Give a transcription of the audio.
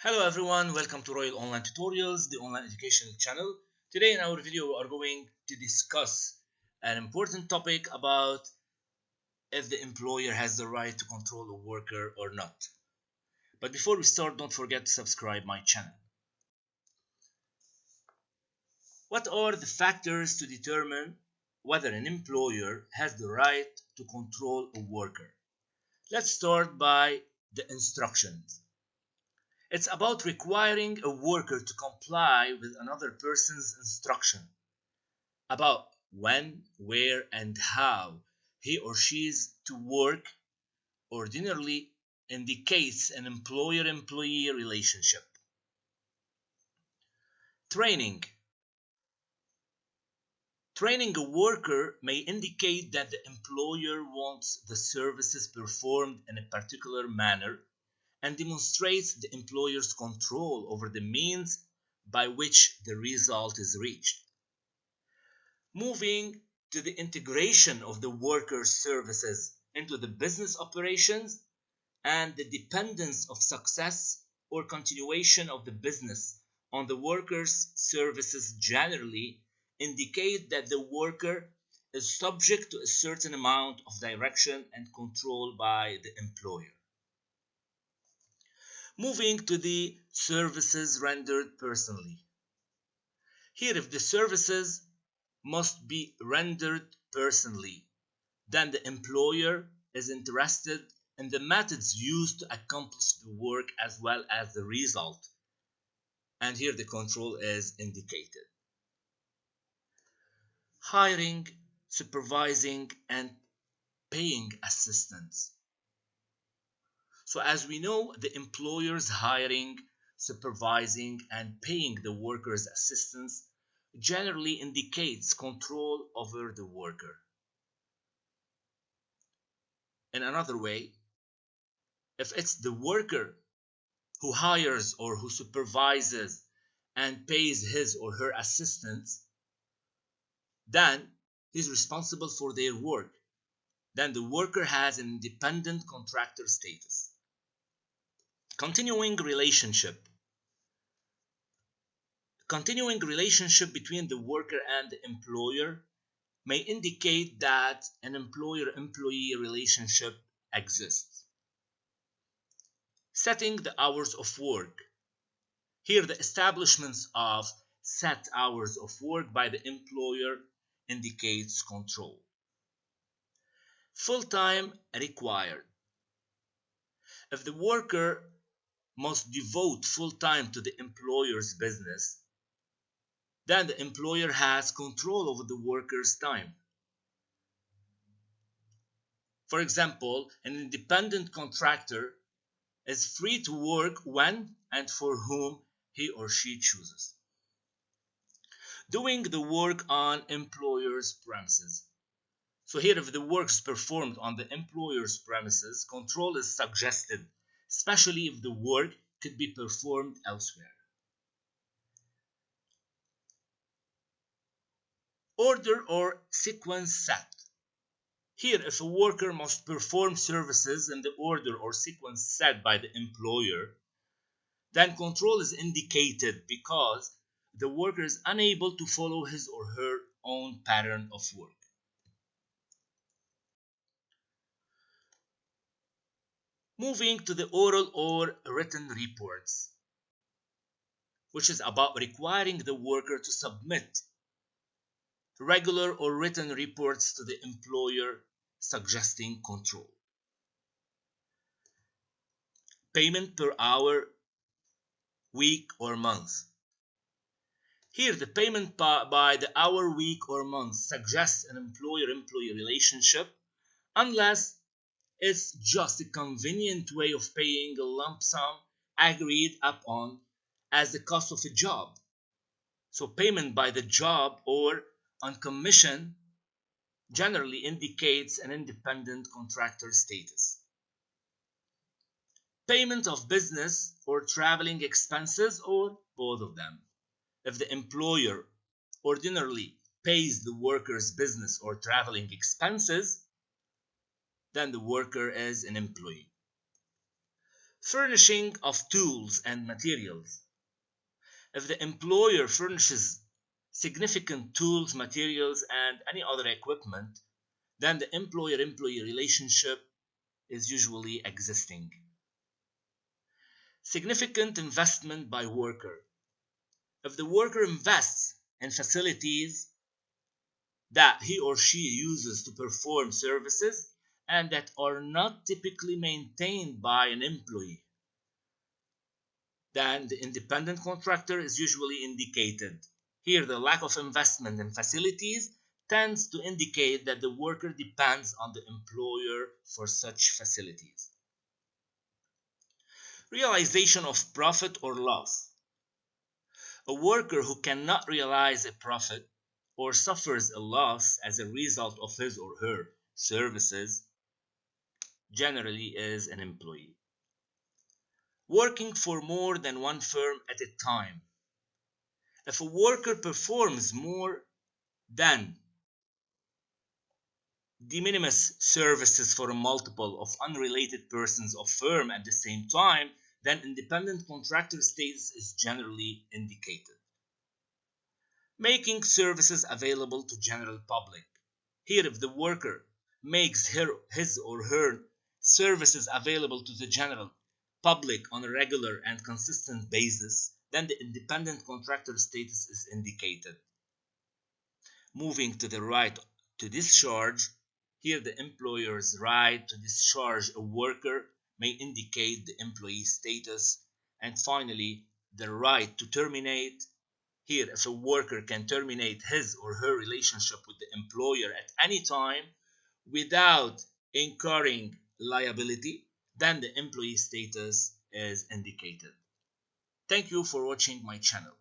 Hello everyone, welcome to Royal Online Tutorials, the online educational channel. Today in our video we are going to discuss an important topic about if the employer has the right to control a worker or not. But before we start, don't forget to subscribe my channel. What are the factors to determine whether an employer has the right to control a worker? Let's start by the instructions. It's about requiring a worker to comply with another person's instruction about when, where, and how he or she is to work. Ordinarily indicates an employer-employee relationship. Training. Training a worker may indicate that the employer wants the services performed in a particular manner and demonstrates the employer's control over the means by which the result is reached. Moving to the integration of the worker's services into the business operations and the dependence of success or continuation of the business on the worker's services generally indicate that the worker is subject to a certain amount of direction and control by the employer. Moving to the services rendered personally. Here, if the services must be rendered personally, then the employer is interested in the methods used to accomplish the work as well as the result. And here the control is indicated. Hiring, supervising, and paying assistants. So as we know, the employer's hiring, supervising, and paying the worker's assistance generally indicates control over the worker. In another way, if it's the worker who hires or who supervises and pays his or her assistants, then he's responsible for their work. Then the worker has an independent contractor status. Continuing relationship. Continuing relationship between the worker and the employer may indicate that an employer-employee relationship exists. Setting the hours of work. Here the establishments of set hours of work by the employer indicates control. Full-time required. If the worker must devote full-time to the employer's business, then the employer has control over the worker's time. For example, an independent contractor is free to work when and for whom he or she chooses. Doing the work on employer's premises. So here, if the work is performed on the employer's premises, control is suggested, especially if the work could be performed elsewhere. Order or sequence set. Here, if a worker must perform services in the order or sequence set by the employer, then control is indicated because the worker is unable to follow his or her own pattern of work. Moving to the oral or written reports, which is about requiring the worker to submit regular or written reports to the employer, suggesting control. Payment per hour, week, or month. Here, the payment by the hour, week, or month suggests an employer-employee relationship unless it's just a convenient way of paying a lump sum agreed upon as the cost of a job. So payment by the job or on commission generally indicates an independent contractor status. Payment of business or traveling expenses or both of them. If the employer ordinarily pays the worker's business or traveling expenses, then the worker is an employee. Furnishing of tools and materials. If the employer furnishes significant tools, materials, and any other equipment, then the employer-employee relationship is usually existing. Significant investment by worker. If the worker invests in facilities that he or she uses to perform services and that are not typically maintained by an employee, then the independent contractor is usually indicated. Here, the lack of investment in facilities tends to indicate that the worker depends on the employer for such facilities. Realization of profit or loss. A worker who cannot realize a profit or suffers a loss as a result of his or her services generally is an employee. Working for more than one firm at a time. If a worker performs more than de minimis services for a multiple of unrelated persons or firm at the same time, then independent contractor status is generally indicated. Making services available to general public. Here, if the worker makes his or her services available to the general public on a regular and consistent basis, then the independent contractor status is indicated. Moving to the right to discharge, here the employer's right to discharge a worker may indicate the employee status. And finally, the right to terminate. Here, if a worker can terminate his or her relationship with the employer at any time without incurring liability, then the employee status is indicated. Thank you for watching my channel.